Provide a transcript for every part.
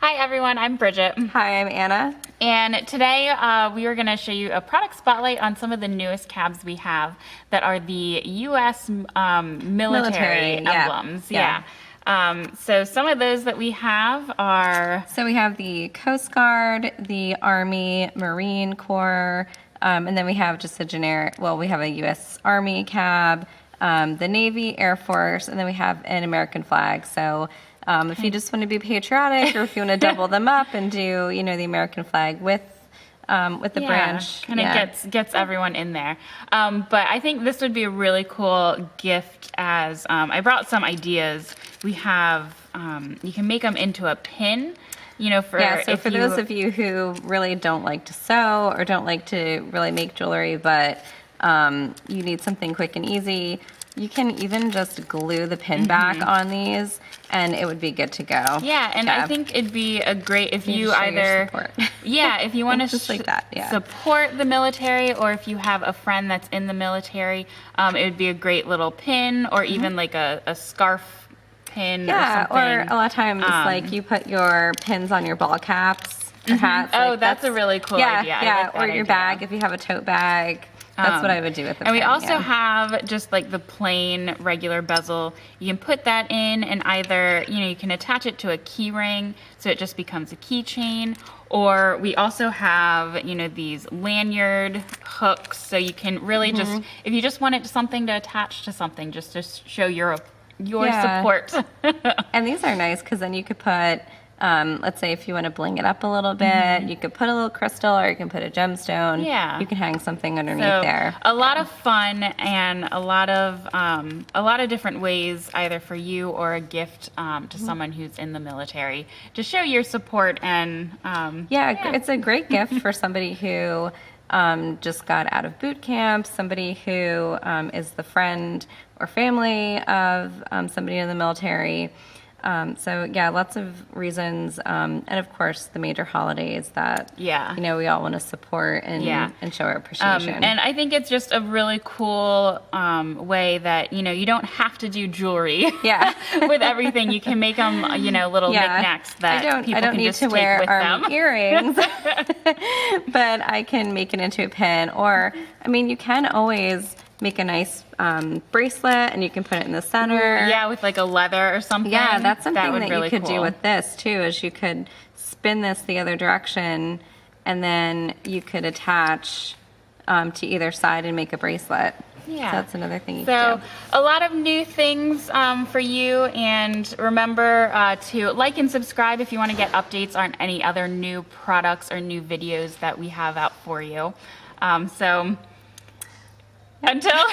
Hi everyone, I'm Bridget. Hi, I'm Anna. And today we are going to show you a product spotlight on some of the newest cabs we have that are the U.S. military emblems. Yeah. So some of those that we have are... So we have the Coast Guard, the Army, Marine Corps, and then we have just a generic, well, we have a U.S. Army cab, the Navy, Air Force, and then we have an American flag. So if you just want to be patriotic, or if you want to double them up and do, you know, the American flag with the branch, kind of gets everyone in there. But I think this would be a really cool gift. As I brought some ideas. We have you can make them into a pin. You know, for those of you who really don't like to sew or don't like to really make jewelry, but you need something quick and easy, you can even just glue the pin back on these, and it would be good to go. Yeah, and I think it'd be a great if you either if you want to just like that, support the military, or if you have a friend that's in the military, it would be a great little pin, or even like a scarf pin. Yeah, or a lot of times like you put your pins on your ball caps or hats. Oh, like that's a really cool idea. Yeah, or your bag if you have a tote bag. That's what I would do with the pin. And we pin, also have just like the plain regular bezel. You can put that in, and either, you know, you can attach it to a key ring so it just becomes a keychain, or we also have, you know, these lanyard hooks, so you can really just, if you just wanted something to attach to something, just to show your support. And these are nice because then you could put, let's say if you want to bling it up a little bit, you could put a little crystal, or you can put a gemstone. Yeah. You can hang something underneath there. A lot of fun, and a lot of different ways, either for you or a gift to someone who's in the military, to show your support. And it's a great gift for somebody who just got out of boot camp, somebody who is the friend or family of somebody in the military. So yeah, lots of reasons, and of course the major holidays that you know we all want to support and show our appreciation. And I think it's just a really cool way that, you know, you don't have to do jewelry with everything. You can make them, you know, little knickknacks that people can just take with them. I don't need to wear earrings, but I can make it into a pin. Or I mean, you can always make a nice bracelet, and you can put it in the center. Yeah, with like a leather or something. Yeah, that's something that you could do with this too, is you could spin this the other direction, and then you could attach to either side and make a bracelet. Yeah. So that's another thing you can do. So a lot of new things for you, and remember to like and subscribe if you want to get updates on any other new products or new videos that we have out for you. Until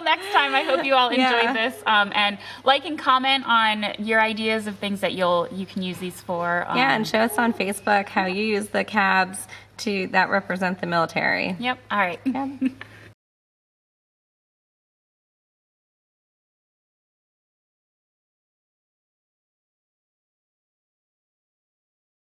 next time, I hope you all enjoyed this, and like and comment on your ideas of things that you can use these for. And show us on Facebook how you use the cabs that represent the military. Yep. All right.